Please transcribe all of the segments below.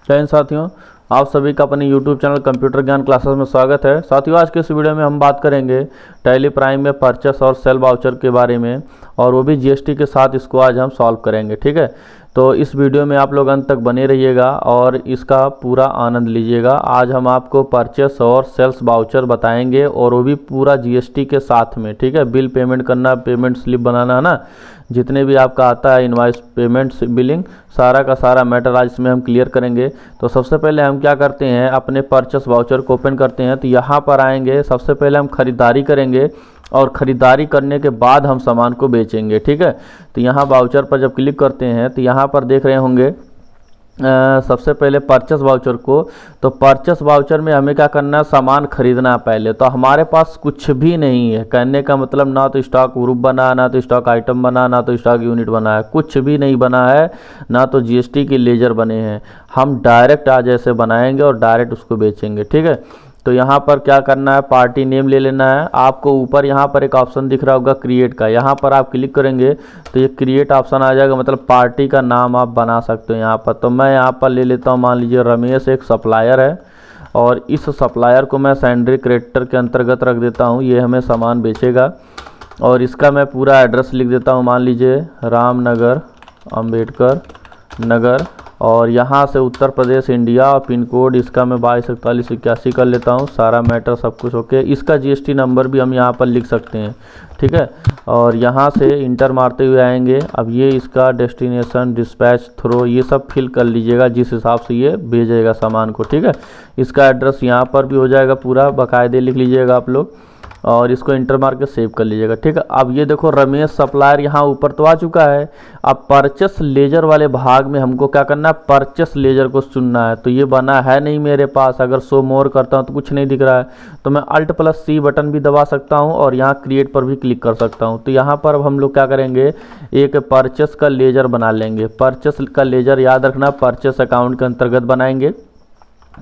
जय हिंद साथियों, आप सभी का अपने YouTube चैनल कंप्यूटर ज्ञान क्लासेस में स्वागत है। साथियों, आज के इस वीडियो में हम बात करेंगे टैली प्राइम में परचेस और सेल वाउचर के बारे में, और वो भी जीएसटी के साथ। इसको आज हम सॉल्व करेंगे, ठीक है। तो इस वीडियो में आप लोग अंत तक बने रहिएगा और इसका पूरा आनंद लीजिएगा। आज हम आपको परचेस और सेल्स वाउचर बताएंगे, और वो भी पूरा जीएसटी के साथ में, ठीक है। बिल पेमेंट करना, पेमेंट स्लिप बनाना है ना, जितने भी आपका आता है इनवॉइस, पेमेंट, बिलिंग, सारा का सारा मैटर आज इसमें हम क्लियर करेंगे। तो सबसे पहले हम क्या करते हैं, अपने परचेस वाउचर को ओपन करते हैं। तो यहाँ पर आएंगे, सबसे पहले हम खरीदारी करेंगे और ख़रीदारी करने के बाद हम सामान को बेचेंगे, ठीक है। तो यहाँ वाउचर पर जब क्लिक करते हैं तो यहाँ पर देख रहे होंगे सबसे पहले परचेस वाउचर को। तो परचेस वाउचर में हमें क्या करना है, सामान खरीदना है पहले। तो हमारे पास कुछ भी नहीं है, कहने का मतलब ना तो स्टॉक ग्रुप बना, ना तो स्टॉक आइटम बना, ना तो स्टॉक यूनिट बना है, कुछ भी नहीं बना है, ना तो जीएसटी के लेजर बने हैं। हम डायरेक्ट आज ऐसे बनाएंगे और डायरेक्ट उसको बेचेंगे, ठीक है। तो यहाँ पर क्या करना है, पार्टी नेम ले लेना है। आपको ऊपर यहाँ पर एक ऑप्शन दिख रहा होगा क्रिएट का, यहाँ पर आप क्लिक करेंगे तो ये क्रिएट ऑप्शन आ जाएगा, मतलब पार्टी का नाम आप बना सकते हो यहाँ पर। तो मैं यहाँ पर ले लेता हूँ, मान लीजिए रमेश एक सप्लायर है, और इस सप्लायर को मैं सैंड्री क्रेडिटर के अंतर्गत रख देता हूँ। ये हमें सामान बेचेगा, और इसका मैं पूरा एड्रेस लिख देता हूँ, मान लीजिए रामनगर, अंबेडकर नगर, और यहाँ से उत्तर प्रदेश इंडिया, और पिन कोड इसका मैं 224181 कर लेता हूँ। सारा मैटर सब कुछ ओके। इसका जीएसटी नंबर भी हम यहाँ पर लिख सकते हैं, ठीक है। और यहाँ से इंटर मारते हुए आएंगे। अब ये इसका डेस्टिनेशन, डिस्पैच, थ्रो, ये सब फिल कर लीजिएगा जिस हिसाब से ये भेजेगा सामान को, ठीक है। इसका एड्रेस यहाँ पर भी हो जाएगा, पूरा बाकायदे लिख लीजिएगा आप लोग, और इसको इंटर मार के सेव कर लीजिएगा, ठीक है। अब ये देखो रमेश सप्लायर यहाँ ऊपर तो आ चुका है। अब परचेस लेजर वाले भाग में हमको क्या करना है, परचेस लेजर को चुनना है। तो ये बना है नहीं मेरे पास, अगर शो मोर करता हूँ तो कुछ नहीं दिख रहा है। तो मैं Alt+C बटन भी दबा सकता हूँ और यहाँ क्रिएट पर भी क्लिक कर सकता हूँ। तो यहाँ पर अब हम लोग क्या करेंगे, एक परचेस का लेजर बना लेंगे। परचेस का लेजर याद रखना, परचेस अकाउंट के अंतर्गत बनाएंगे।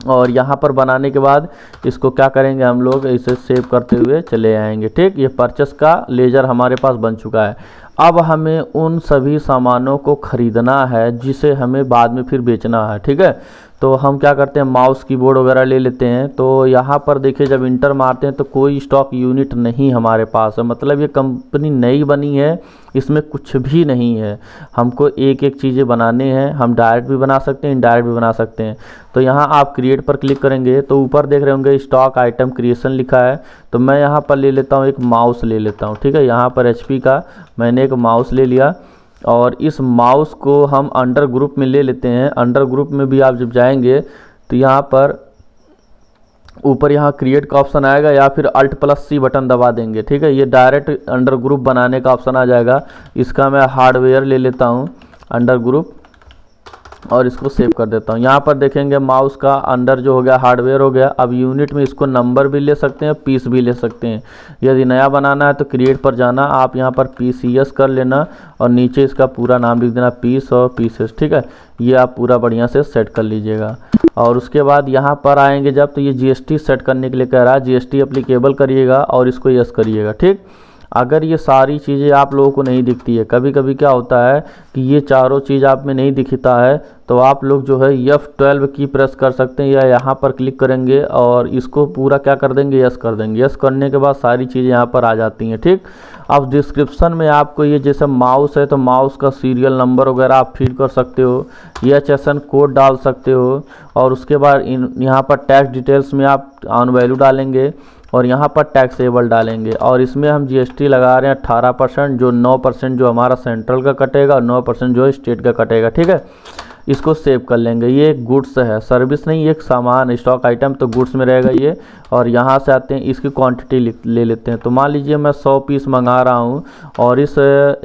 और यहाँ पर बनाने के बाद इसको क्या करेंगे, हम लोग इसे सेव करते हुए चले आएंगे, ठीक। ये परचेस का लेजर हमारे पास बन चुका है। अब हमें उन सभी सामानों को खरीदना है जिसे हमें बाद में फिर बेचना है, ठीक है। तो हम क्या करते हैं, माउस कीबोर्ड वगैरह ले लेते हैं। तो यहाँ पर देखिए जब इंटर मारते हैं तो कोई स्टॉक यूनिट नहीं हमारे पास है, मतलब ये कंपनी नई बनी है, इसमें कुछ भी नहीं है। हमको एक एक चीज़ें बनाने हैं, हम डायरेक्ट भी बना सकते हैं, इनडायरेक्ट भी बना सकते हैं। तो यहाँ आप क्रिएट पर क्लिक करेंगे तो ऊपर देख रहे होंगे स्टॉक आइटम क्रिएशन लिखा है। तो मैं यहाँ पर ले लेता हूँ, एक माउस ले लेता हूँ, ठीक है। यहाँ पर HP का मैंने एक माउस ले लिया, और इस माउस को हम अंडर ग्रुप में ले लेते हैं। अंडर ग्रुप में भी आप जब जाएंगे तो यहाँ पर ऊपर यहाँ क्रिएट का ऑप्शन आएगा, या फिर Alt+C बटन दबा देंगे, ठीक है। ये डायरेक्ट अंडर ग्रुप बनाने का ऑप्शन आ जाएगा। इसका मैं हार्डवेयर ले लेता हूँ, अंडर ग्रुप, और इसको सेव कर देता हूँ। यहाँ पर देखेंगे माउस का अंडर जो हो गया हार्डवेयर हो गया। अब यूनिट में इसको नंबर भी ले सकते हैं, पीस भी ले सकते हैं। यदि नया बनाना है तो क्रिएट पर जाना, आप यहाँ पर PCS कर लेना, और नीचे इसका पूरा नाम लिख देना, पीस और पीसेस, ठीक है। ये आप पूरा बढ़िया से सेट कर लीजिएगा। और उसके बाद यहाँ पर आएंगे जब, तो ये GST सेट करने के लिए कह रहा है, GST एप्लीकेबल करिएगा और इसको यस करिएगा, ठीक। अगर ये सारी चीज़ें आप लोगों को नहीं दिखती है, कभी कभी क्या होता है कि ये चारों चीज़ आप में नहीं दिखता है, तो आप लोग जो है F12 की प्रेस कर सकते हैं, या यहाँ पर क्लिक करेंगे और इसको पूरा क्या कर देंगे, यस कर देंगे। यस करने के बाद सारी चीज़ें यहाँ पर आ जाती हैं, ठीक। अब डिस्क्रिप्शन में आपको ये जैसे माउस है तो माउस का सीरियल नंबर वगैरह आप फीड कर सकते हो, HSN कोड डाल सकते हो, और उसके बाद यहाँ पर टैक्स डिटेल्स में आप ऑन वैल्यू डालेंगे, और यहाँ पर टैक्सेबल डालेंगे। और इसमें हम GST लगा रहे हैं 18%, जो 9% जो हमारा सेंट्रल का कटेगा और 9% जो स्टेट का कटेगा, ठीक है। इसको सेव कर लेंगे। ये एक गुड्स है, सर्विस नहीं, एक सामान, स्टॉक आइटम तो गुड्स में रहेगा ये। और यहाँ से आते हैं, इसकी क्वांटिटी ले लेते हैं। तो मान लीजिए मैं 100 पीस मंगा रहा हूँ, और इस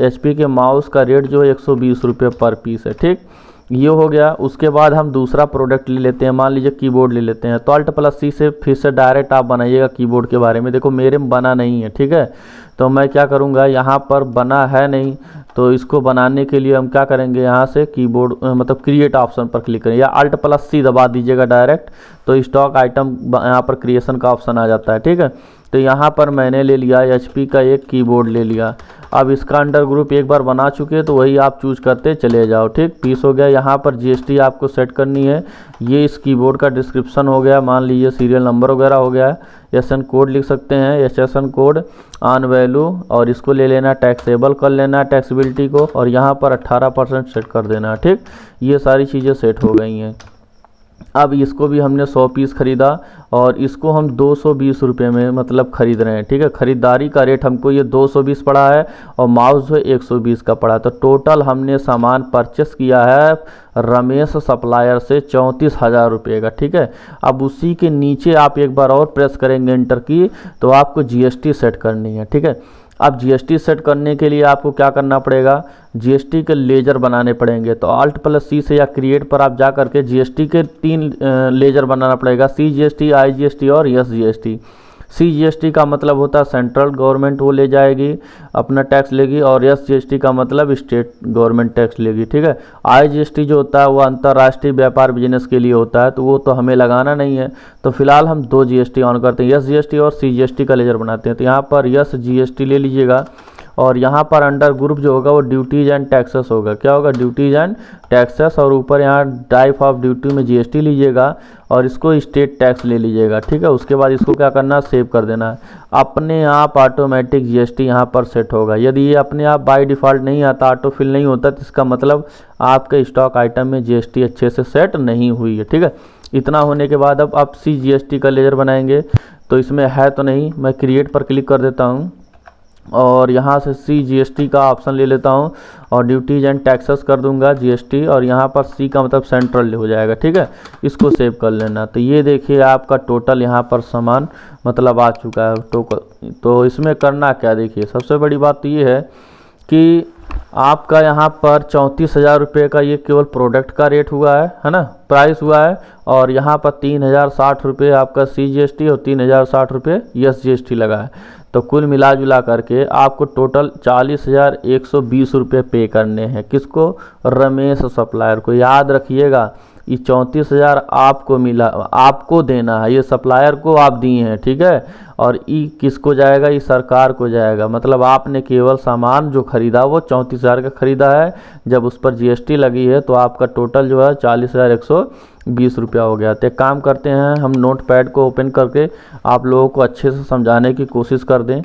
HP के माउस का रेट जो है 120 रुपये पर पीस है, ठीक। ये हो गया। उसके बाद हम दूसरा प्रोडक्ट ले लेते हैं, मान लीजिए कीबोर्ड ले लेते हैं। तो Alt+C से फिर से डायरेक्ट आप बनाइएगा कीबोर्ड के बारे में। देखो मेरे में बना नहीं है, ठीक है। तो मैं क्या करूँगा, यहाँ पर बना है नहीं, तो इसको बनाने के लिए हम क्या करेंगे, यहाँ से कीबोर्ड मतलब क्रिएट ऑप्शन पर क्लिक करें, या Alt+C दबा दीजिएगा डायरेक्ट, तो स्टॉक आइटम यहाँ पर क्रिएशन का ऑप्शन आ जाता है, ठीक है। तो यहाँ पर मैंने ले लिया HP का एक कीबोर्ड ले लिया। अब इसका अंडर ग्रुप एक बार बना चुके हैं तो वही आप चूज करते चले जाओ। ठीक, पीस हो गया। यहाँ पर GST आपको सेट करनी है। ये इस कीबोर्ड का डिस्क्रिप्शन हो गया, मान लीजिए सीरियल नंबर वगैरह हो गया है। SN कोड लिख सकते हैं, SN कोड ऑन वैल्यू, और इसको ले लेना, टैक्सेबल कर लेना टैक्सेबिलिटी को, और यहाँ पर 18% सेट कर देना। ठीक, ये सारी चीज़ें सेट हो गई हैं। अब इसको भी हमने 100 पीस ख़रीदा और इसको हम 220 रुपये में मतलब ख़रीद रहे हैं। ठीक है, ख़रीदारी का रेट हमको ये 220 पड़ा है और माउस जो 120 का पड़ा है। तो टोटल हमने सामान परचेस किया है रमेश सप्लायर से 34,000 रुपये का। ठीक है, अब उसी के नीचे आप एक बार और प्रेस करेंगे एंटर की तो आपको GST सेट करनी है। ठीक है, अब GST सेट करने के लिए आपको क्या करना पड़ेगा, GST के लेजर बनाने पड़ेंगे। तो Alt+C से या क्रिएट पर आप जा करके GST के 3 लेजर बनाना पड़ेगा, CGST, IGST और SGST। CGST का मतलब होता है सेंट्रल गवर्नमेंट वो ले जाएगी, अपना टैक्स लेगी, और SGST का मतलब स्टेट गवर्नमेंट टैक्स लेगी। ठीक है, IGST जो होता है वो अंतर्राष्ट्रीय व्यापार बिजनेस के लिए होता है, तो वो तो हमें लगाना नहीं है। तो फिलहाल हम 2 GST ऑन करते हैं, SGST और CGST का लेजर बनाते हैं। तो यहाँ पर SGST ले लीजिएगा और यहाँ पर अंडर ग्रुप जो होगा वो ड्यूटीज एंड टैक्सेस होगा। क्या होगा, ड्यूटीज एंड टैक्सेस, और ऊपर यहाँ टाइप ऑफ ड्यूटी में GST लीजिएगा और इसको स्टेट टैक्स ले लीजिएगा। ठीक है, उसके बाद इसको क्या करना है, सेव कर देना है। अपने आप ऑटोमेटिक GST यहाँ पर सेट होगा। यदि ये अपने आप बाय डिफ़ॉल्ट नहीं आता, ऑटो फिल नहीं होता, तो इसका मतलब आपके स्टॉक आइटम में GST अच्छे से सेट नहीं हुई है। ठीक है, इतना होने के बाद अब आप CGST का लेजर बनाएंगे। तो इसमें है तो नहीं, मैं क्रिएट पर क्लिक कर देता हूँ और यहाँ से CGST का ऑप्शन ले लेता हूँ और ड्यूटीज एंड टैक्सेस कर दूंगा GST, और यहाँ पर C का मतलब सेंट्रल हो जाएगा। ठीक है, इसको सेव कर लेना। तो ये देखिए आपका टोटल यहाँ पर सामान मतलब आ चुका है। तो इसमें करना क्या, देखिए सबसे बड़ी बात तो ये है कि आपका यहाँ पर 34,000 रुपये का ये केवल प्रोडक्ट का रेट हुआ है ना, प्राइस हुआ है, और यहाँ पर 3,060 रुपये आपका CGST और 3,060 रुपये SGST लगा है। तो कुल मिला जुला करके आपको टोटल 40,120 रुपये पे करने हैं। किसको, रमेश सप्लायर को। याद रखिएगा ये 34,000 आपको मिला, आपको देना है, ये सप्लायर को आप दिए हैं। ठीक है, और ये किसको जाएगा, ये सरकार को जाएगा। मतलब आपने केवल सामान जो खरीदा वो 34,000 का खरीदा है, जब उस पर GST लगी है तो आपका टोटल जो है 40,120 रुपया हो गया। तो एक काम करते हैं, हम नोट पैड को ओपन करके आप लोगों को अच्छे से समझाने की कोशिश कर दें।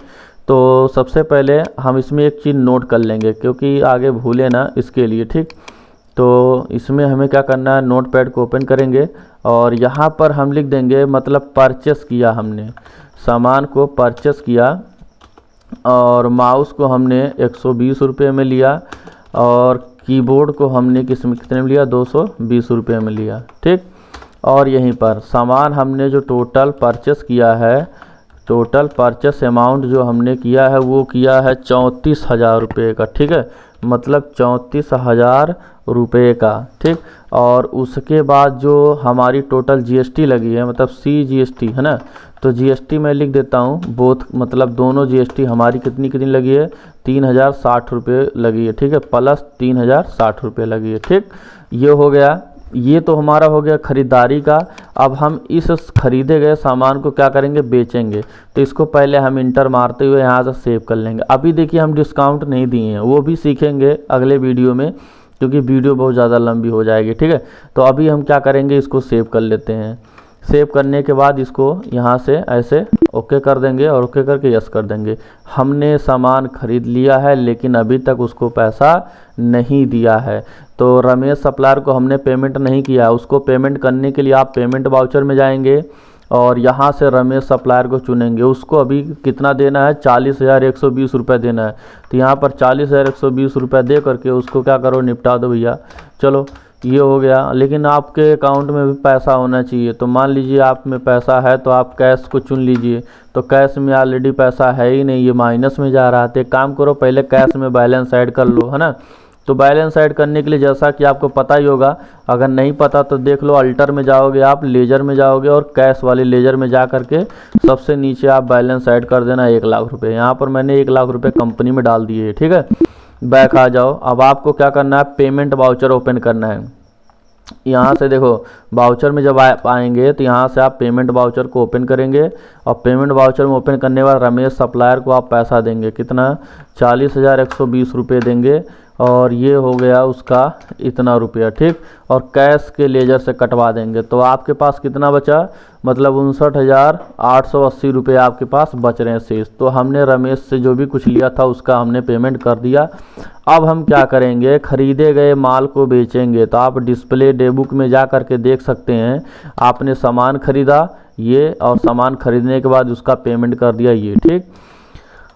तो सबसे पहले हम इसमें एक चीज़ नोट कर लेंगे क्योंकि आगे भूले ना, इसके लिए। ठीक, तो इसमें हमें क्या करना है, नोट पैड को ओपन करेंगे और यहाँ पर हम लिख देंगे मतलब परचेस किया, हमने सामान को परचेस किया और माउस को हमने 120 रुपये में लिया और कीबोर्ड को हमने कितने में लिया, 220 रुपये में लिया। ठीक, और यहीं पर सामान हमने जो टोटल परचेस किया है, टोटल परचेस अमाउंट जो हमने किया है वो किया है 34,000 रुपये का। ठीक है, मतलब 34,000 रुपये का। ठीक, और उसके बाद जो हमारी टोटल GST लगी है मतलब CGST है ना, तो GST मैं लिख देता हूँ बोथ, मतलब दोनों GST हमारी कितनी लगी है, 3,060 रुपये लगी है। ठीक है, प्लस 3,060 रुपये लगी है। ठीक, ये हो गया, ये तो हमारा हो गया खरीदारी का। अब हम इस खरीदे गए सामान को क्या करेंगे, बेचेंगे। तो इसको पहले हम इंटर मारते हुए यहाँ से सेव कर लेंगे। अभी देखिए हम डिस्काउंट नहीं दिए हैं, वो भी सीखेंगे अगले वीडियो में क्योंकि वीडियो बहुत ज़्यादा लंबी हो जाएगी। ठीक है, तो अभी हम क्या करेंगे, इसको सेव कर लेते हैं। सेव करने के बाद इसको यहाँ से ऐसे ओके कर देंगे और ओके करके यस कर देंगे। हमने सामान खरीद लिया है लेकिन अभी तक उसको पैसा नहीं दिया है, तो रमेश सप्लायर को हमने पेमेंट नहीं किया। उसको पेमेंट करने के लिए आप पेमेंट वाउचर में जाएंगे और यहाँ से रमेश सप्लायर को चुनेंगे। उसको अभी कितना देना है, 40,120 रुपये देना है। तो यहाँ पर 40,120 रुपये दे करके उसको क्या करो, निपटा दो भैया। चलो ये हो गया, लेकिन आपके अकाउंट में भी पैसा होना चाहिए। तो मान लीजिए आप में पैसा है तो आप कैश को चुन लीजिए। तो कैश में ऑलरेडी पैसा है ही नहीं, ये माइनस में जा रहा है। तो एक काम करो, पहले कैश में बैलेंस ऐड कर लो, है ना। तो बैलेंस ऐड करने के लिए जैसा कि आपको पता ही होगा, अगर नहीं पता तो देख लो, अल्टर में जाओगे आप, लेजर में जाओगे और कैश वाले लेजर में जा करके सबसे नीचे आप बैलेंस ऐड कर देना 1 लाख रुपये। यहाँ पर मैंने 1 लाख रुपये कंपनी में डाल दिए। ठीक है, बैक आ जाओ। अब आपको क्या करना है, पेमेंट वाउचर ओपन करना है। यहाँ से देखो वाउचर में जब आएंगे तो यहाँ से आप पेमेंट वाउचर को ओपन करेंगे और पेमेंट वाउचर में ओपन करने के बाद रमेश सप्लायर को आप पैसा देंगे, कितना 40,120 रुपये देंगे और ये हो गया उसका इतना रुपया, ठीक। और कैश के लेजर से कटवा देंगे तो आपके पास कितना बचा, मतलब 59,880 रुपये आपके पास बच रहे हैं शेष। तो हमने रमेश से जो भी कुछ लिया था उसका हमने पेमेंट कर दिया। अब हम क्या करेंगे, खरीदे गए माल को बेचेंगे। तो आप डिस्प्ले डे बुक में जा कर के देख सकते हैं, आपने सामान खरीदा ये और सामान खरीदने के बाद उसका पेमेंट कर दिया ये, ठीक।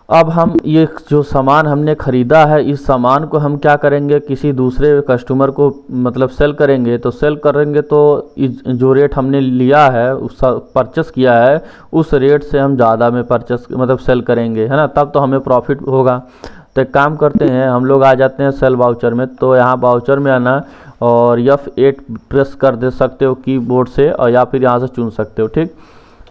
अब हम ये जो सामान हमने ख़रीदा है इस सामान को हम क्या करेंगे, किसी दूसरे कस्टमर को मतलब सेल करेंगे। तो सेल करेंगे तो जो रेट हमने लिया है उस परचेस किया है उस रेट से हम ज़्यादा में परचेस मतलब सेल करेंगे, है ना, तब तो हमें प्रॉफिट होगा। तो एक काम करते हैं, हम लोग आ जाते हैं सेल वाउचर में। तो यहाँ वाउचर में आना और F8 प्रेस कर दे सकते हो कीबोर्ड से और या फिर यहाँ से चुन सकते हो, ठीक।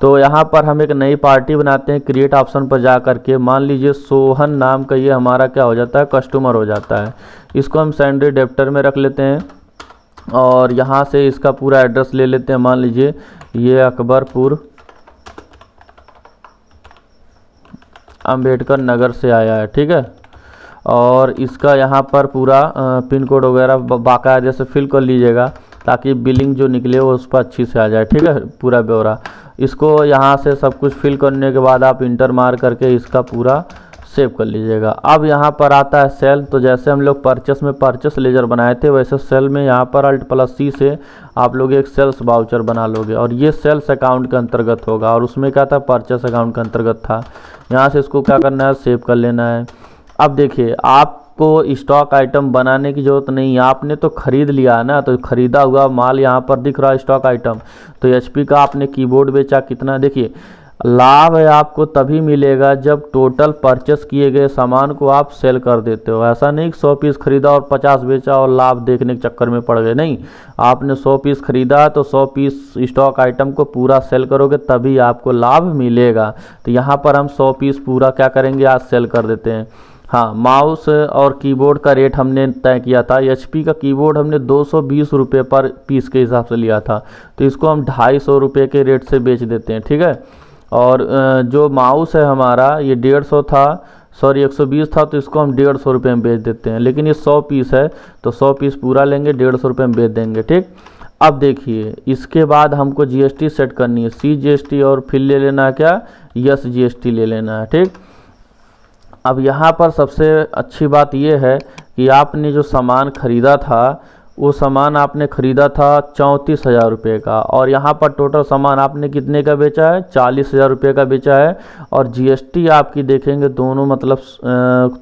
तो यहाँ पर हम एक नई पार्टी बनाते हैं, क्रिएट ऑप्शन पर जा करके मान लीजिए सोहन नाम का ये हमारा क्या हो जाता है, कस्टमर हो जाता है। इसको हम सैंडरी डेप्टर में रख लेते हैं और यहाँ से इसका पूरा एड्रेस ले लेते हैं। मान लीजिए ये अकबरपुर अंबेडकर नगर से आया है, ठीक है। और इसका यहाँ पर पूरा पिन कोड वगैरह बाकायदे से फिल कर लीजिएगा ताकि बिलिंग जो निकले वो उस पर अच्छी से आ जाए, ठीक है, पूरा ब्यौरा। इसको यहाँ से सब कुछ फिल करने के बाद आप इंटर मार करके इसका पूरा सेव कर लीजिएगा। अब यहाँ पर आता है सेल। तो जैसे हम लोग परचेस में परचेस लेजर बनाए थे वैसे सेल में यहाँ पर Alt+C से आप लोग एक सेल्स वाउचर बना लोगे और ये सेल्स अकाउंट के अंतर्गत होगा और उसमें क्या था, परचेस अकाउंट के अंतर्गत था। यहाँ से इसको क्या करना है, सेव कर लेना है। अब देखिए आपको स्टॉक आइटम बनाने की ज़रूरत नहीं है, आपने तो ख़रीद लिया है ना, तो ख़रीदा हुआ माल यहाँ पर दिख रहा है स्टॉक आइटम। तो HP का आपने कीबोर्ड बेचा कितना, देखिए लाभ है आपको तभी मिलेगा जब टोटल परचेस किए गए सामान को आप सेल कर देते हो। ऐसा नहीं कि 100 पीस खरीदा और 50 बेचा और लाभ देखने के चक्कर में पड़ गए, नहीं। आपने 100 पीस खरीदा तो 100 पीस स्टॉक आइटम को पूरा सेल करोगे तभी आपको लाभ मिलेगा। तो यहाँ पर हम 100 पीस पूरा क्या करेंगे, आज सेल कर देते हैं। हाँ, माउस और कीबोर्ड का रेट हमने तय किया था। HP का कीबोर्ड हमने 220 रुपये पर पीस के हिसाब से लिया था, तो इसको हम 250 रुपये के रेट से बेच देते हैं, ठीक है। और जो माउस है हमारा ये 150 था, सॉरी 120 था, तो इसको हम 150 रुपये में बेच देते हैं। लेकिन ये 100 पीस है तो 100 पीस पूरा लेंगे, 150 रुपये में बेच देंगे, ठीक। अब देखिए इसके बाद हमको GST सेट करनी है, CGST और फिर ले लेना है क्या, यस GST ले लेना है, ठीक। अब यहाँ पर सबसे अच्छी बात यह है कि आपने जो सामान ख़रीदा था वो सामान आपने ख़रीदा था 34,000 रुपये का और यहाँ पर टोटल सामान आपने कितने का बेचा है, 40,000 रुपये का बेचा है। और GST आपकी देखेंगे दोनों मतलब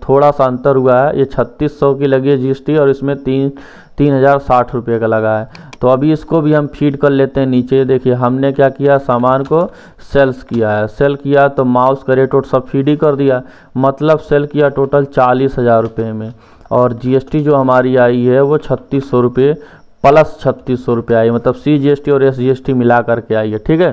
थोड़ा सा अंतर हुआ है, ये 3600 की लगी है GST और इसमें 3,060 रुपये का लगा है। तो अभी इसको भी हम फीड कर लेते हैं नीचे। देखिए हमने क्या किया, सामान को सेल्स किया है, सेल किया तो माउस का रेट और सब फीड ही कर दिया, मतलब सेल किया टोटल 40,000 रुपये में। और GST जो हमारी आई है वो 3600 रुपये प्लस 3600 रुपये आई, मतलब CGST और SGST मिला करके आई है, ठीक है।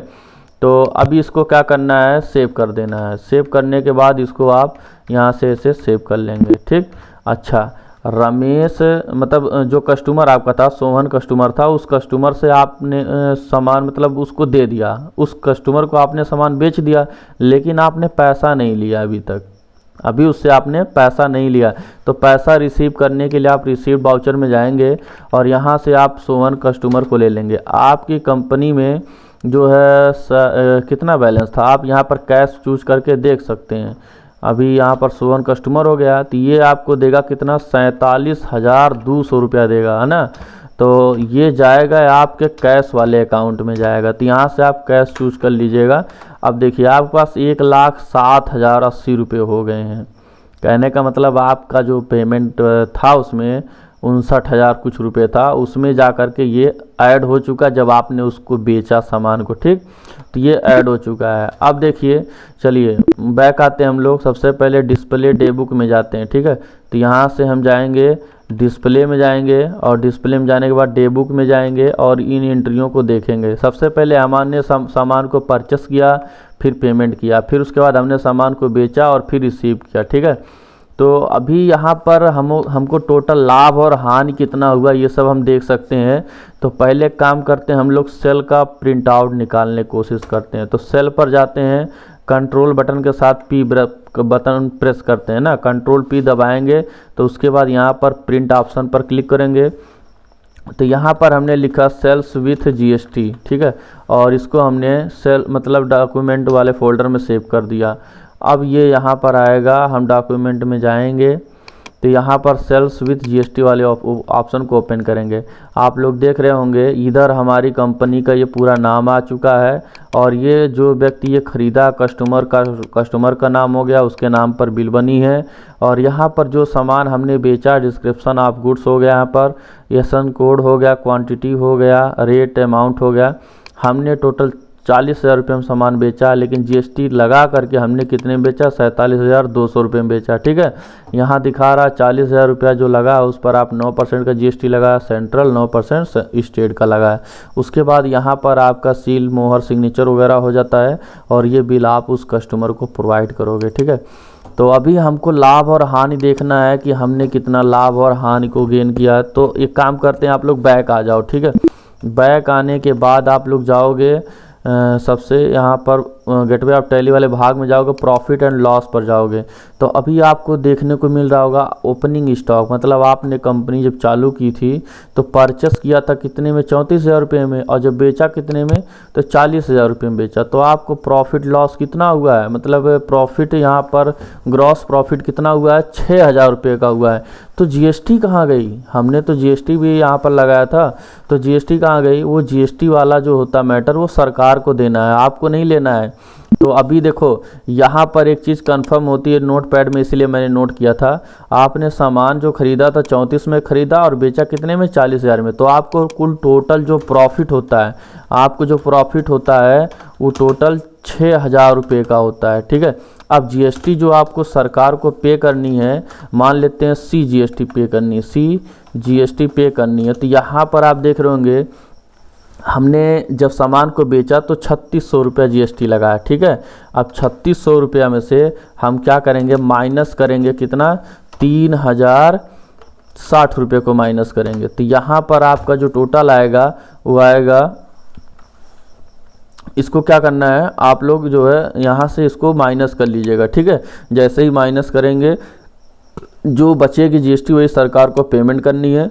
तो अभी इसको क्या करना है, सेव कर देना है। सेव करने के बाद इसको आप यहाँ से इसे सेव कर लेंगे, ठीक। अच्छा, रमेश मतलब जो कस्टमर आपका था, सोहन कस्टमर था, उस कस्टमर से आपने सामान मतलब उसको दे दिया, उस कस्टमर को आपने सामान बेच दिया, लेकिन आपने पैसा नहीं लिया अभी तक, अभी उससे आपने पैसा नहीं लिया। तो पैसा रिसीव करने के लिए आप रिसीव वाउचर में जाएंगे और यहाँ से आप सोहन कस्टमर को ले लेंगे। आपकी कंपनी में जो है कितना बैलेंस था आप यहाँ पर कैश चूज करके देख सकते हैं। अभी यहाँ पर सोहन कस्टमर हो गया तो ये आपको देगा कितना, 47,200 रुपया देगा, है ना। तो ये जाएगा आपके कैश वाले अकाउंट में जाएगा, तो यहाँ से आप कैश चूज कर लीजिएगा। अब देखिए आपके पास 1,07,080 रुपये हो गए हैं। कहने का मतलब आपका जो पेमेंट था उसमें 59,000 कुछ रुपये था, उसमें जा कर के ये ऐड हो चुका जब आपने उसको बेचा सामान को, ठीक। तो ये ऐड हो चुका है। अब देखिए चलिए बैक आते हैं हम लोग, सबसे पहले डिस्प्ले डे बुक में जाते हैं, ठीक है। तो यहाँ से हम जाएंगे डिस्प्ले में जाएंगे और डिस्प्ले में जाने के बाद डे बुक में जाएंगे और इन एंट्रियों को देखेंगे। सबसे पहले हमने सामान को परचेस किया, फिर पेमेंट किया, फिर उसके बाद हमने सामान को बेचा और फिर रिसीव किया, ठीक है। तो अभी यहाँ पर हमको टोटल लाभ और हानि कितना हुआ ये सब हम देख सकते हैं। तो पहले काम करते हैं, हम लोग सेल का प्रिंट आउट निकालने की कोशिश करते हैं। तो सेल पर जाते हैं, कंट्रोल बटन के साथ पी बटन प्रेस करते हैं ना, कंट्रोल पी दबाएंगे तो उसके बाद यहाँ पर प्रिंट ऑप्शन पर क्लिक करेंगे। तो यहाँ पर हमने लिखा सेल्स विथ जीएसटी, ठीक है, और इसको हमने सेल मतलब डॉक्यूमेंट वाले फोल्डर में सेव कर दिया। अब ये यहाँ पर आएगा, हम डॉक्यूमेंट में जाएंगे तो यहाँ पर सेल्स विथ जीएसटी वाले ऑप्शन को ओपन करेंगे। आप लोग देख रहे होंगे इधर हमारी कंपनी का ये पूरा नाम आ चुका है, और ये जो व्यक्ति ये ख़रीदा कस्टमर का नाम हो गया, उसके नाम पर बिल बनी है। और यहाँ पर जो सामान हमने बेचा, डिस्क्रिप्शन ऑफ गुड्स हो गया, यहाँ पर एसन कोड हो गया, क्वांटिटी हो गया, रेट अमाउंट हो गया। हमने टोटल 40,000 रुपये में सामान बेचा, लेकिन जीएसटी लगा करके हमने कितने में बेचा, 47,200 रुपये में बेचा, ठीक है। यहाँ दिखा रहा 40,000 रुपया जो लगा उस पर आप 9% का जीएसटी लगा, सेंट्रल 9% स्टेट का लगा है। उसके बाद यहाँ पर आपका सील मोहर सिग्नेचर वगैरह हो जाता है, और ये बिल आप उस कस्टमर को प्रोवाइड करोगे, ठीक है। तो अभी हमको लाभ और हानि देखना है कि हमने कितना लाभ और हानि को गेन किया है। तो एक काम करते हैं, आप लोग बैक आ जाओ, ठीक है। बैक आने के बाद आप लोग जाओगे सबसे यहाँ पर गेटवे ऑफ टैली वाले भाग में जाओगे, प्रॉफिट एंड लॉस पर जाओगे। तो अभी आपको देखने को मिल रहा होगा ओपनिंग स्टॉक, मतलब आपने कंपनी जब चालू की थी तो परचेस किया था कितने में, 34,000 रुपये में, और जब बेचा कितने में, तो 40,000 रुपये में बेचा। तो आपको प्रॉफिट लॉस कितना हुआ है, मतलब प्रॉफिट यहाँ पर ग्रॉस प्रॉफिट कितना हुआ है, 6,000 रुपये का हुआ है। तो जीएसटी कहाँ गई, हमने तो जीएसटी भी यहाँ पर लगाया था, तो जीएसटी कहाँ गई, वो जीएसटी वाला जो होता मैटर वो सरकार को देना है, आपको नहीं लेना है। तो अभी देखो यहाँ पर एक चीज़ कंफर्म होती है नोट पैड में, इसलिए मैंने नोट किया था। आपने सामान जो ख़रीदा था 34 में ख़रीदा और बेचा कितने में, 40,000 में। तो आपको कुल टोटल जो प्रॉफिट होता है, आपको जो प्रॉफिट होता है वो टोटल 6,000 रुपये का होता है, ठीक है। अब जीएसटी जो आपको सरकार को पे करनी है, मान लेते हैं सी जीएसटी पे करनी है, सी जीएसटी पे करनी है। तो यहाँ पर आप देख रहे होंगे हमने जब सामान को बेचा तो 3600 रुपया जीएसटी लगा है, ठीक है। अब 3600 रुपया में से हम क्या करेंगे, माइनस करेंगे कितना, 3,060 रुपये को माइनस करेंगे। तो यहाँ पर आपका जो टोटल आएगा वो आएगा, इसको क्या करना है, आप लोग जो है यहाँ से इसको माइनस कर लीजिएगा, ठीक है। जैसे ही माइनस करेंगे जो बचेगी जीएसटी वही सरकार को पेमेंट करनी है।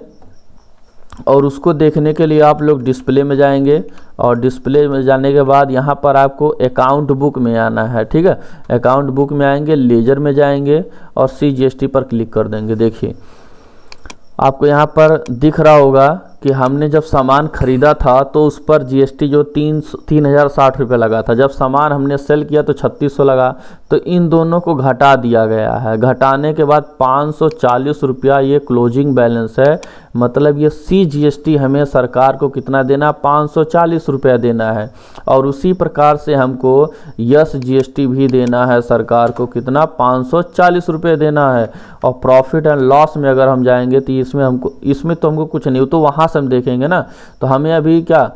और उसको देखने के लिए आप लोग डिस्प्ले में जाएंगे, और डिस्प्ले में जाने के बाद यहाँ पर आपको अकाउंट बुक में आना है, ठीक है। अकाउंट बुक में आएंगे, लेजर में जाएंगे और सी जीएसटी पर क्लिक कर देंगे। देखिए आपको यहाँ पर दिख रहा होगा कि हमने जब सामान ख़रीदा था तो उस पर जीएसटी जो 3,060 रुपये लगा था, जब सामान हमने सेल किया तो 3600 लगा। तो इन दोनों को घटा दिया गया है। घटाने के बाद 540 रुपया ये क्लोजिंग बैलेंस है, मतलब ये सी जीएसटी हमें सरकार को कितना देना, 540 रुपया देना है। और उसी प्रकार से हमको यस जीएसटी भी देना है सरकार को, कितना, 540 रुपये देना है। और प्रॉफिट एंड लॉस में अगर हम जाएंगे तो इसमें तो हमको कुछ नहीं, तो वहाँ से हम देखेंगे ना। तो हमें अभी क्या,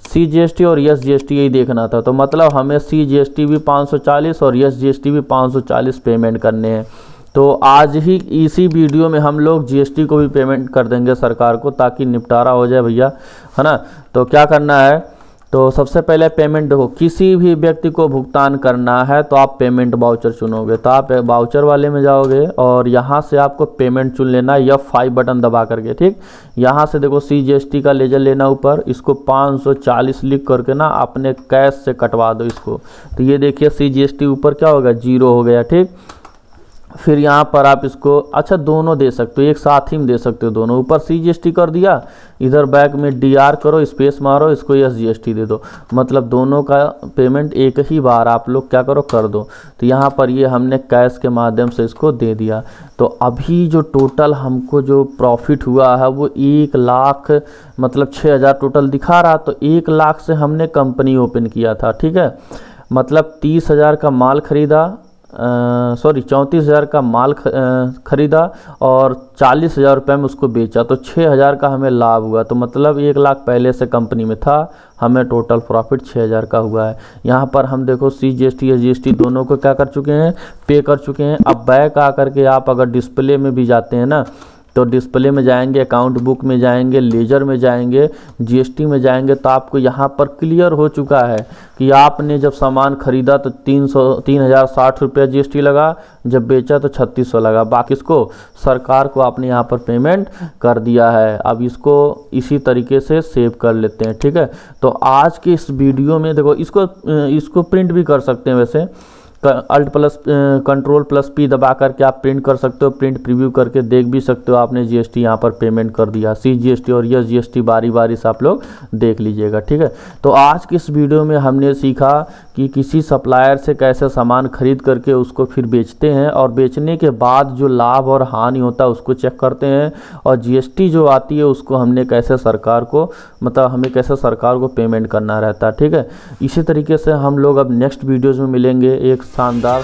सी जीएसटी और यस जीएसटी यही देखना था। तो मतलब हमें सी जीएसटी भी 540 और यस जीएसटी भी 540 पेमेंट करने हैं। तो आज ही इसी वीडियो में हम लोग जीएसटी को भी पेमेंट कर देंगे सरकार को, ताकि निपटारा हो जाए भैया, है ना। तो क्या करना है, तो सबसे पहले पेमेंट देखो, किसी भी व्यक्ति को भुगतान करना है तो आप पेमेंट वाउचर चुनोगे। तो आप वाउचर वाले में जाओगे और यहाँ से आपको पेमेंट चुन लेना है, F5 बटन दबा करके, ठीक। यहाँ से देखो सी जीएसटी का लेजर लेना ऊपर, इसको 540 लिख करके ना अपने कैश से कटवा दो इसको। तो ये देखिए सी जीएसटी ऊपर क्या होगा, 0 हो गया, ठीक। फिर यहाँ पर आप इसको, अच्छा दोनों दे सकते हो, एक साथ ही में दे सकते हो दोनों। ऊपर सी जीएसटी कर दिया, इधर बैक में DR करो, स्पेस मारो, इसको यस जीएसटी दे दो, मतलब दोनों का पेमेंट एक ही बार आप लोग क्या करो, कर दो। तो यहाँ पर ये हमने कैश के माध्यम से इसको दे दिया। तो अभी जो टोटल हमको जो प्रॉफिट हुआ है वो 1 लाख, मतलब 6,000 टोटल दिखा रहा। तो 1 लाख से हमने कंपनी ओपन किया था, ठीक है। मतलब 30,000 का माल खरीदा, सॉरी 34,000 का माल खरीदा और 40,000 रुपये में उसको बेचा, तो 6,000 का हमें लाभ हुआ। तो मतलब 1 लाख पहले से कंपनी में था, हमें टोटल प्रॉफिट 6,000 का हुआ है। यहाँ पर हम देखो CGST या GST दोनों को क्या कर चुके हैं, पे कर चुके हैं। अब बैक आकर के आप अगर डिस्प्ले में भी जाते हैं ना, तो डिस्प्ले में जाएंगे, अकाउंट बुक में जाएंगे, लेजर में जाएंगे, GST में जाएंगे, तो आपको यहाँ पर क्लियर हो चुका है कि आपने जब सामान खरीदा तो 3,060 रुपया GST लगा, जब बेचा तो 3,600 लगा। बाकी इसको सरकार को आपने यहाँ पर पेमेंट कर दिया है। अब इसको इसी तरीके से सेव कर लेते हैं, ठीक है। तो आज के इस वीडियो में देखो, इसको प्रिंट भी कर सकते हैं, वैसे Alt प्लस Ctrl+P दबा करके आप प्रिंट कर सकते हो, प्रिंट प्रीव्यू करके देख भी सकते हो आपने GST यहाँ पर पेमेंट कर दिया। CGST और यस GST बारी बारी से आप लोग देख लीजिएगा, ठीक है। तो आज की इस वीडियो में हमने सीखा कि किसी सप्लायर से कैसे सामान खरीद करके उसको फिर बेचते हैं, और बेचने के बाद जो लाभ और हानि होता है उसको चेक करते हैं, और GST जो आती है उसको हमने कैसे सरकार को, मतलब हमें कैसे सरकार को पेमेंट करना रहता है, ठीक है। इसी तरीके से हम लोग अब नेक्स्ट वीडियोज़ में मिलेंगे एक शानदार